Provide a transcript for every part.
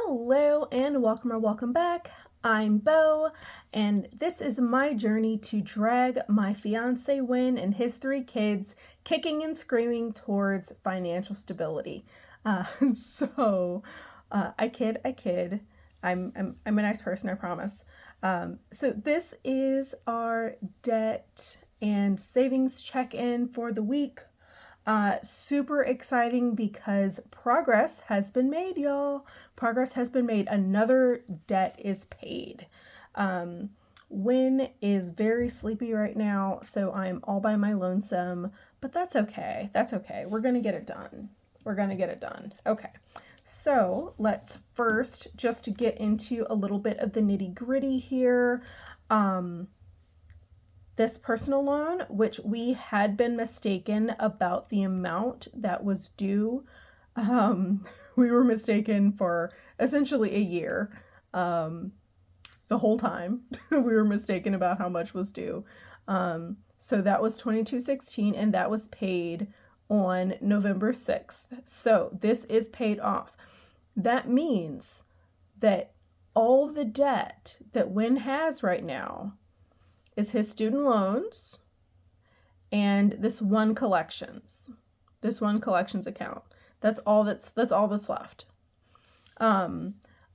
Hello and welcome or welcome back. I'm Bo, and this is my journey to drag my fiance Win and his 3 kids kicking and screaming towards financial stability. Uh, so, I kid. I'm a nice person, I promise. So this is our debt and savings check-in for the week. Super exciting because progress has been made, y'all. Progress has been made. Another debt is paid. Win is very sleepy right now, so I'm all by my lonesome, but that's okay. That's okay. We're going to get it done. We're going to get it done. Okay. So let's first just get into a little bit of the nitty gritty here. This personal loan, which we had been mistaken about the amount that was due. We were mistaken for essentially a year. The whole time we were mistaken about how much was due. So that was $22.16 and that was paid on November 6th. So this is paid off. That means that all the debt that Win has right now is his student loans and this one collections account. That's all that's left.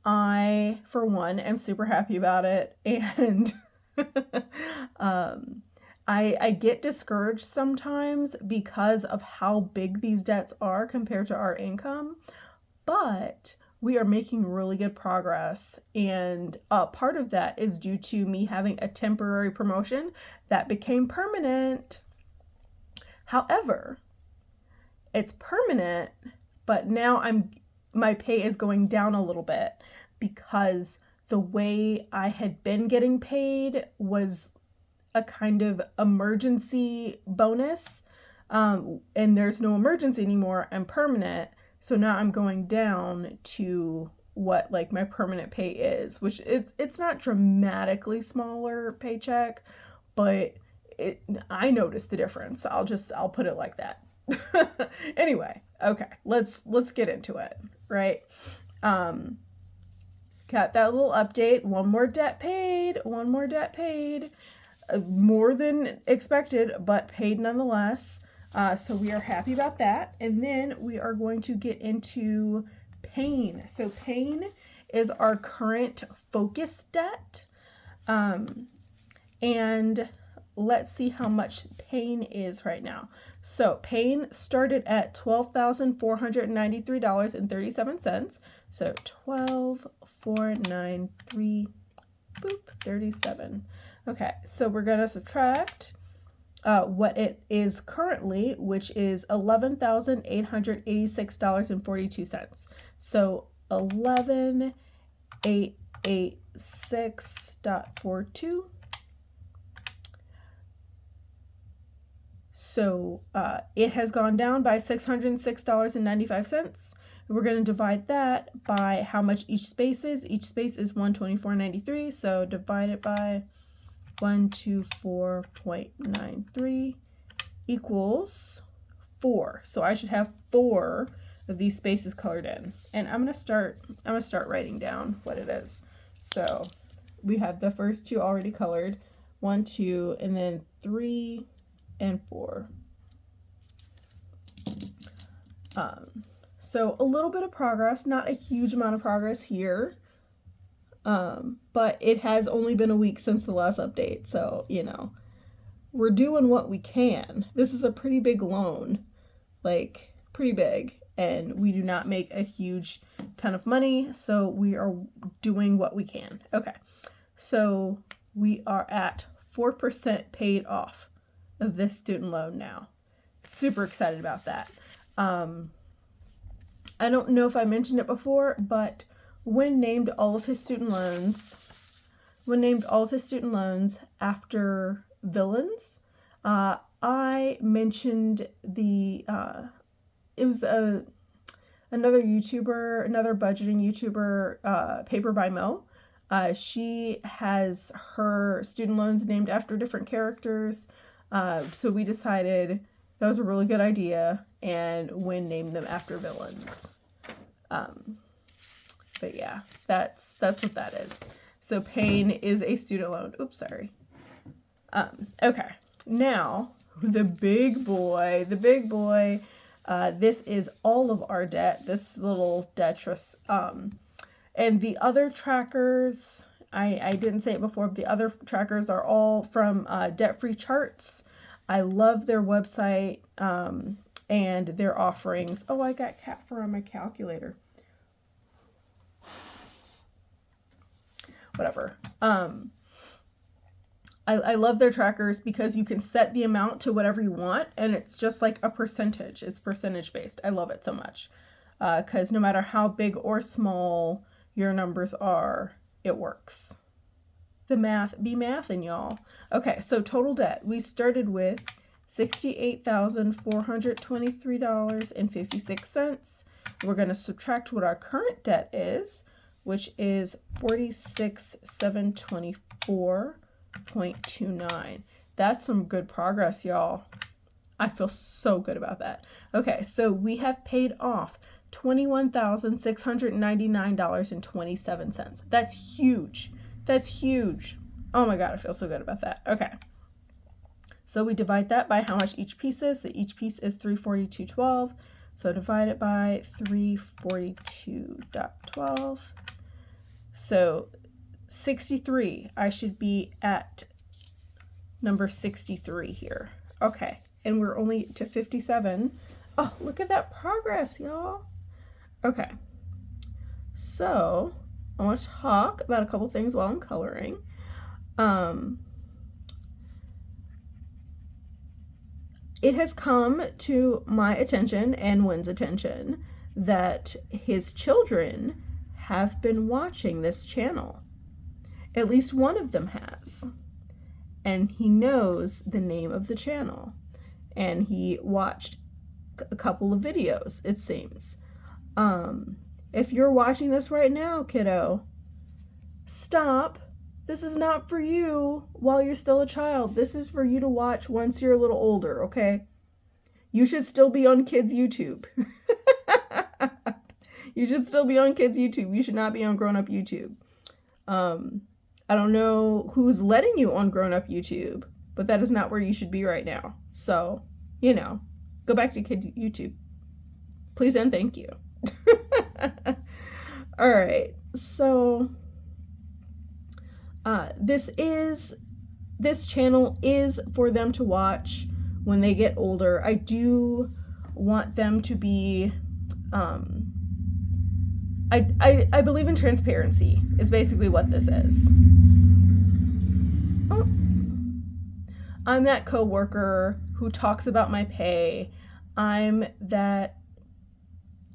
I, for one, am super happy about it, and I get discouraged sometimes because of how big these debts are compared to our income, but we are making really good progress, and part of that is due to me having a temporary promotion that became permanent. However, it's permanent, but now my pay is going down a little bit because the way I had been getting paid was a kind of emergency bonus, and there's no emergency anymore. I'm permanent. So now I'm going down to what like my permanent pay is, which it's not dramatically smaller paycheck, but I noticed the difference. I'll put it like that. Anyway, okay, let's get into it, right? Got that little update. One more debt paid. More than expected, but paid nonetheless. So we are happy about that. And then we are going to get into pain. So pain is our current focus debt. And let's see how much pain is right now. So pain started at $12,493.37. So 12,493, boop, 37. Okay, so we're going to subtract what it is currently, which is $11,886.42. So 11,886.42. So it has gone down by $606.95. We're going to divide that by how much each space is. Each space is $124.93. So divide it by 124.93 equals 4. So I should have 4 of these spaces colored in. And I'm gonna start writing down what it is. So we have the first 2 already colored, 1, 2, and then 3 and 4. So a little bit of progress, not a huge amount of progress here. But it has only been a week since the last update, so, we're doing what we can. This is a pretty big loan, like, pretty big, and we do not make a huge ton of money, so we are doing what we can. Okay, so we are at 4% paid off of this student loan now. Super excited about that. I don't know if I mentioned it before, but Win named all of his student loans after villains. I mentioned it was another budgeting YouTuber, Paper by Mo. She has her student loans named after different characters. So we decided that was a really good idea, and Win named them after villains. But yeah, that's what that is. So paying is a student loan. Oops, sorry. Okay, now the big boy. This is all of our debt. This little detritus. And the other trackers, I didn't say it before, but the other trackers are all from Debt Free Charts. I love their website and their offerings. Oh, I got cat fur on my calculator. Whatever. I love their trackers because you can set the amount to whatever you want, and it's just like a percentage. It's percentage based. I love it so much because no matter how big or small your numbers are, it works. The math be mathin', y'all. Okay, so total debt. We started with $68,423.56. We're going to subtract what our current debt is, which is $46,724.29. That's some good progress, y'all. I feel so good about that. Okay, so we have paid off $21,699.27. That's huge. That's huge. Oh my God, I feel so good about that. Okay. So we divide that by how much each piece is. So each piece is $342.12. So divide it by 342.12. So 63. I should be at number 63 here. Okay. And we're only to 57. Oh, look at that progress, y'all. Okay. So I want to talk about a couple things while I'm coloring. It has come to my attention and Wynn's attention that his children have been watching this channel. At least one of them has. And he knows the name of the channel. And he watched a couple of videos, it seems. If you're watching this right now, kiddo, stop. This is not for you while you're still a child. This is for you to watch once you're a little older, okay? You should still be on kids' YouTube. You should still be on kids' YouTube. You should not be on grown-up YouTube. I don't know who's letting you on grown-up YouTube, but that is not where you should be right now. So, you know, go back to kids' YouTube. Please and thank you. All right, so this channel is for them to watch when they get older. I do want them to be I believe in transparency is basically what this is. Oh. I'm that coworker who talks about my pay. I'm that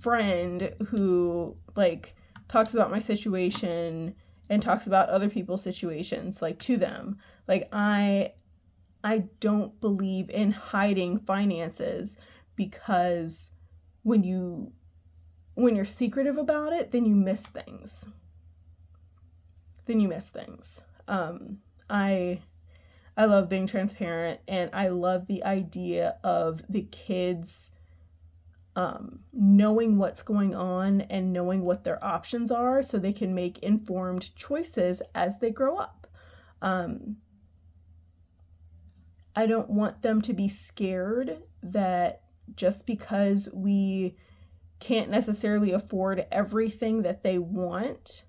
friend who like talks about my situation and talks about other people's situations like to them. Like I don't believe in hiding finances, because when you're secretive about it, then you miss things. I love being transparent, and I love the idea of the kids knowing what's going on and knowing what their options are so they can make informed choices as they grow up. I don't want them to be scared that just because we can't necessarily afford everything that they want,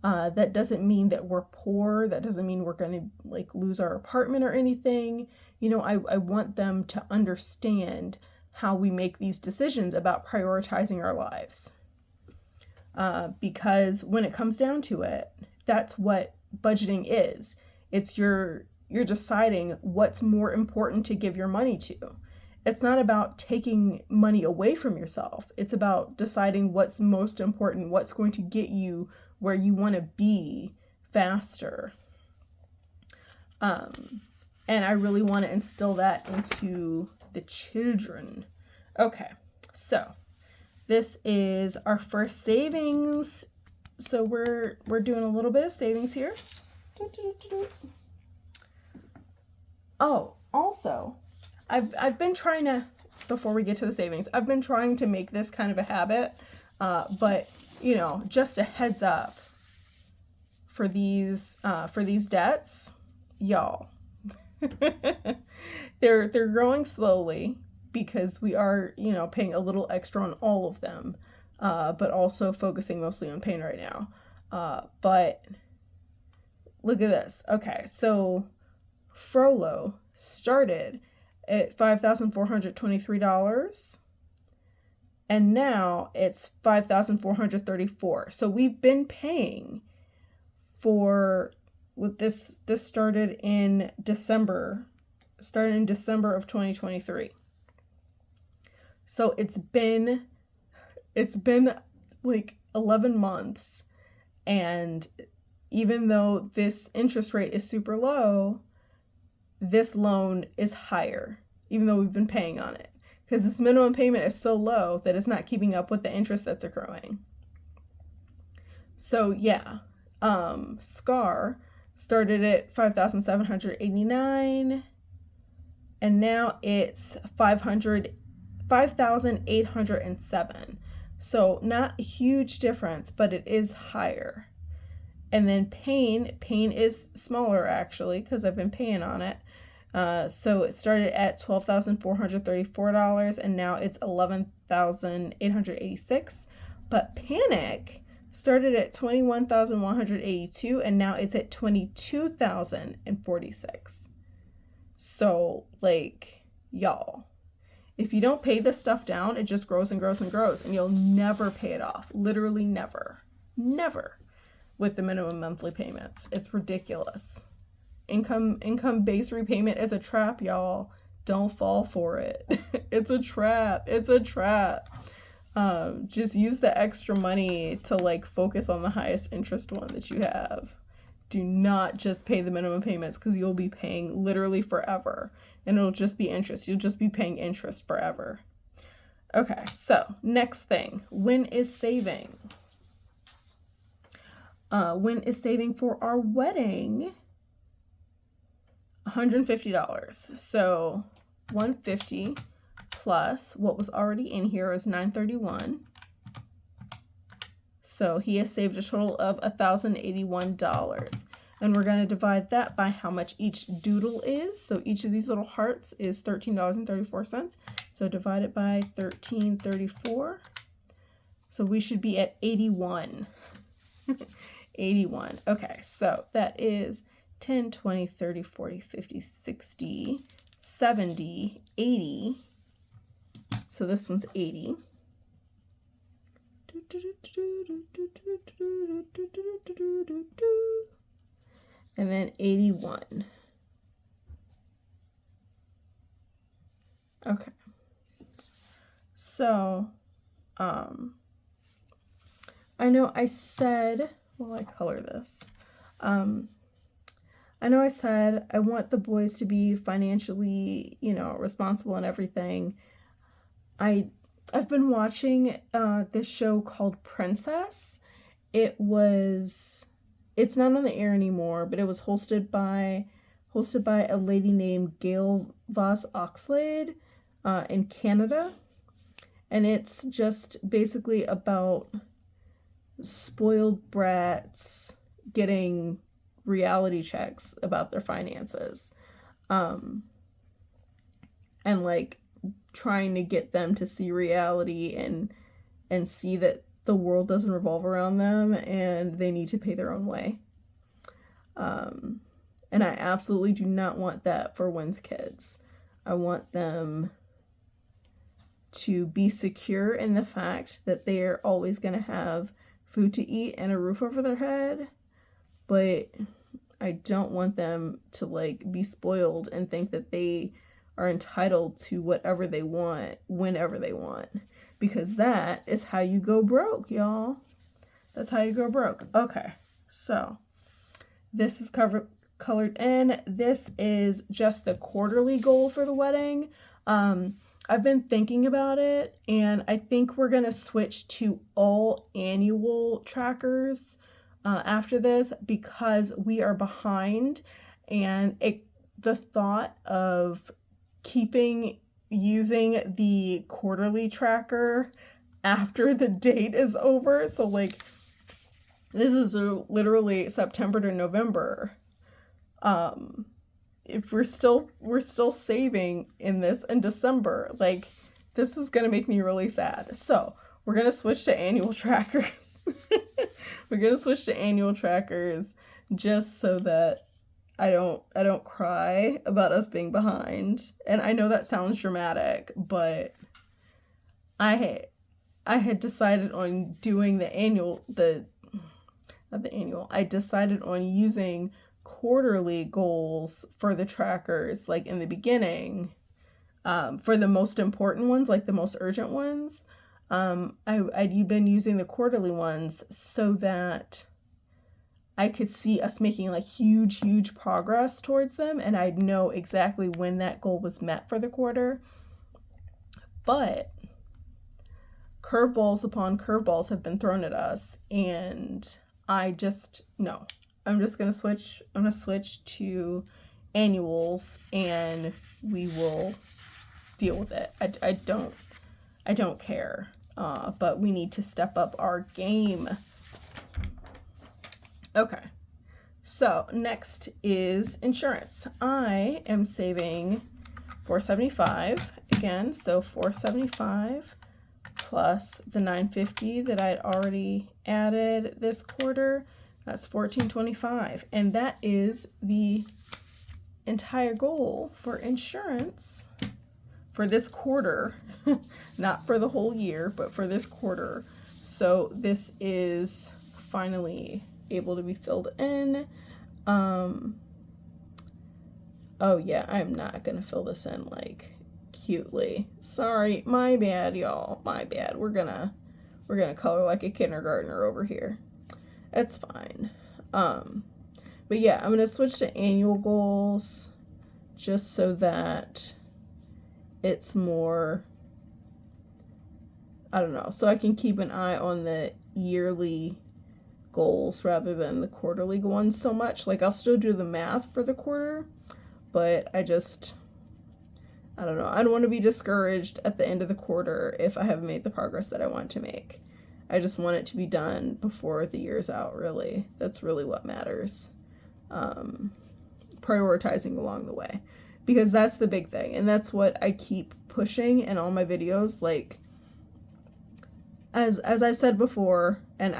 that doesn't mean that we're poor. That doesn't mean we're going to like lose our apartment or anything. You know, I want them to understand how we make these decisions about prioritizing our lives. Because when it comes down to it, that's what budgeting is. It's you're deciding what's more important to give your money to. It's not about taking money away from yourself. It's about deciding what's most important, what's going to get you where you want to be faster. And I really want to instill that into the children. Okay, so this is our first savings. So we're doing a little bit of savings here. Oh, also, I've been trying to, before we get to the savings, I've been trying to make this kind of a habit, but you know, just a heads up for these debts, y'all. they're growing slowly because we are, you know, paying a little extra on all of them, but also focusing mostly on pain right now. But look at this. Okay, so Frollo started at $5,423, and now it's $5,434. So we've been paying for, with this started in December of 2023. So it's been like 11 months, and even though this interest rate is super low, this loan is higher, even though we've been paying on it, because this minimum payment is so low that it's not keeping up with the interest that's accruing. So yeah, SCAR started at $5,789, and now it's $5,807. So not a huge difference, but it is higher. And then pain is smaller actually, because I've been paying on it. So it started at $12,434, and now it's $11,886. But panic started at $21,182, and now it's at $22,046. So, like, y'all, if you don't pay this stuff down, it just grows and grows and grows, and you'll never pay it off. Literally never. Never. With the minimum monthly payments. It's ridiculous. Income-based repayment is a trap, y'all. Don't fall for it. It's a trap. It's a trap. Just use the extra money to like focus on the highest interest one that you have. Do not just pay the minimum payments, because you'll be paying literally forever, and it'll just be interest. You'll just be paying interest forever. Okay, so next thing, when is saving? When is saving for our wedding? $150. So $150 plus what was already in here is $931. So he has saved a total of $1,081. And we're going to divide that by how much each doodle is. So each of these little hearts is $13.34. So divide it by 1334. So we should be at 81. 81. Okay, so that is 10, 20, 30, 40, 50, 60, 70, 80. So this one's 80. And then 81. Okay. So, I know I said, while I color this, I know I said I want the boys to be financially, you know, responsible and everything. I've been watching this show called Princess. It's not on the air anymore, but it was hosted by a lady named Gail Voss Oxlade in Canada. And it's just basically about spoiled brats getting reality checks about their finances, and like trying to get them to see reality and see that the world doesn't revolve around them and they need to pay their own way. And I absolutely do not want that for Wynn's kids. I want them to be secure in the fact that they are always going to have food to eat and a roof over their head, but I don't want them to like be spoiled and think that they are entitled to whatever they want whenever they want, because that is how you go broke, y'all. That's how you go broke. Okay, so this is colored in. This is just the quarterly goal for the wedding. I've been thinking about it, and I think we're going to switch to all annual trackers after this, because we are behind, and the thought of using the quarterly tracker after the date is over. So like this is literally September to November. If we're still saving in this in December, like this is gonna make me really sad. So we're gonna switch to annual trackers. We're gonna switch to annual trackers just so that I don't cry about us being behind. And I know that sounds dramatic, but I had decided on doing I decided on using quarterly goals for the trackers, like in the beginning, for the most important ones, like the most urgent ones. I'd been using the quarterly ones so that I could see us making like huge progress towards them, and I'd know exactly when that goal was met for the quarter. But curveballs upon curveballs have been thrown at us, and I'm just gonna switch. I'm gonna switch to annuals, and we will deal with it. I don't care, but we need to step up our game. Okay, so next is insurance. I am saving $475 again, so $475 plus the $950 that I'd already added this quarter. That's $1,425, and that is the entire goal for insurance for this quarter. Not for the whole year, but for this quarter. So this is finally able to be filled in. Oh yeah, I'm not gonna fill this in like cutely. Sorry, my bad, y'all. My bad. We're gonna color like a kindergartner over here. That's fine. But yeah, I'm gonna switch to annual goals just so that it's more, I don't know, so I can keep an eye on the yearly goals rather than the quarterly ones so much. Like I'll still do the math for the quarter, but I don't know. I don't want to be discouraged at the end of the quarter if I haven't made the progress that I want to make. I just want it to be done before the year's out, really. That's really what matters. Prioritizing along the way. Because that's the big thing. And that's what I keep pushing in all my videos. Like, as I've said before, and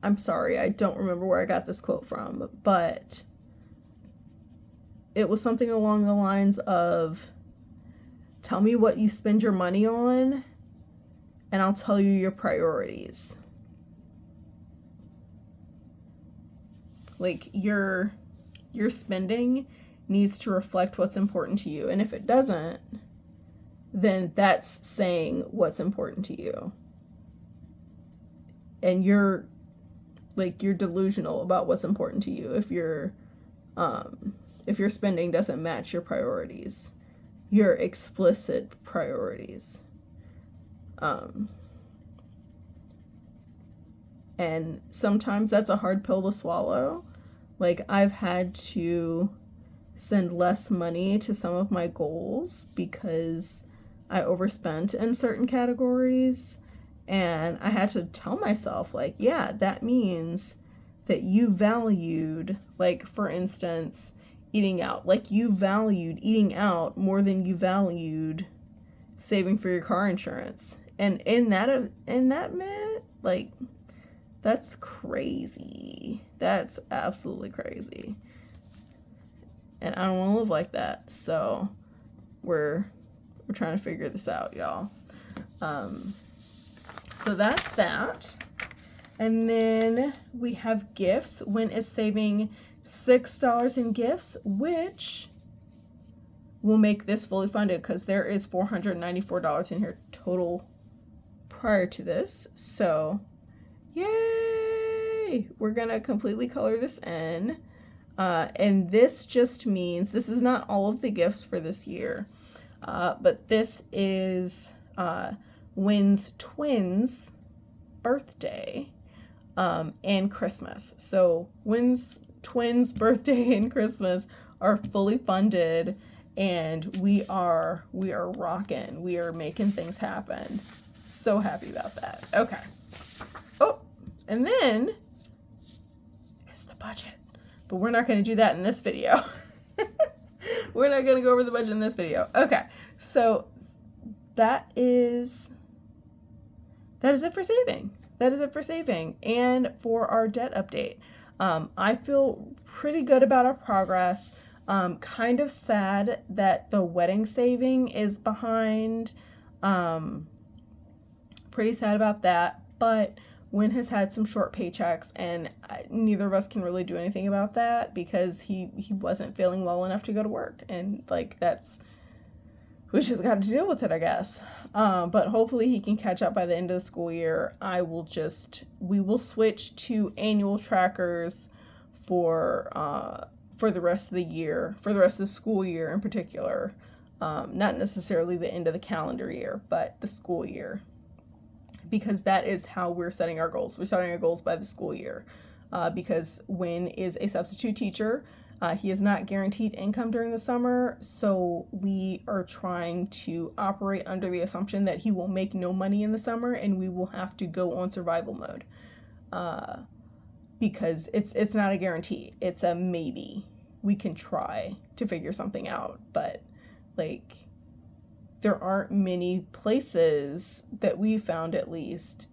I'm sorry, I don't remember where I got this quote from, but it was something along the lines of, tell me what you spend your money on, and I'll tell you your priorities. Like, your spending needs to reflect what's important to you. And if it doesn't, then that's saying what's important to you. And you're delusional about what's important to you if your spending doesn't match your priorities, your explicit priorities. And sometimes that's a hard pill to swallow. Like, I've had to send less money to some of my goals because I overspent in certain categories. And I had to tell myself, like, yeah, that means that you valued, like, for instance, eating out. Like, you valued eating out more than you valued saving for your car insurance. And in that minute, like, that's crazy. That's absolutely crazy. And I don't want to live like that. So we're trying to figure this out, y'all. So that's that. And then we have gifts. Wynn is saving $6 in gifts, which will make this fully funded because there is $494 in here total prior to this. So, yay! We're going to completely color this in. And this just means, this is not all of the gifts for this year, but this is Wynn's twins' birthday and Christmas. So Wynn's twins' birthday and Christmas are fully funded, and we are rocking. We are making things happen. So happy about that. Okay. Oh, and then it's the budget. But we're not going to do that in this video. We're not going to go over the budget in this video. Okay. So that is it for saving. That is it for saving and for our debt update. I feel pretty good about our progress. Kind of sad that the wedding saving is behind. Pretty sad about that, but Wynn has had some short paychecks, and neither of us can really do anything about that because he wasn't feeling well enough to go to work, and like we just got to deal with it, I guess. But hopefully he can catch up by the end of the school year. We will switch to annual trackers for the rest of the year, for the rest of the school year in particular. Not necessarily the end of the calendar year, but the school year. Because that is how we're setting our goals. We're setting our goals by the school year. Because Wynn is a substitute teacher. He is not guaranteed income during the summer, so we are trying to operate under the assumption that he will make no money in the summer and we will have to go on survival mode. Because it's not a guarantee. It's a maybe. We can try to figure something out, but like there aren't many places that we found, at least,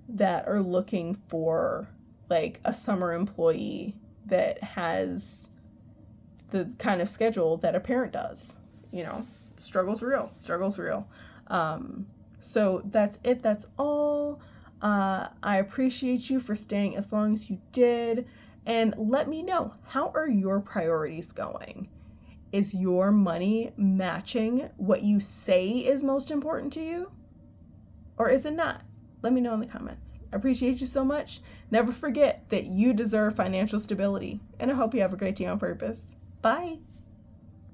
that are looking for like a summer employee that has the kind of schedule that a parent does. You know, struggle's real. So that's it. That's all. I appreciate you for staying as long as you did. And let me know, how are your priorities going? Is your money matching what you say is most important to you? Or is it not? Let me know in the comments. I appreciate you so much. Never forget that you deserve financial stability. And I hope you have a great day on purpose. Bye.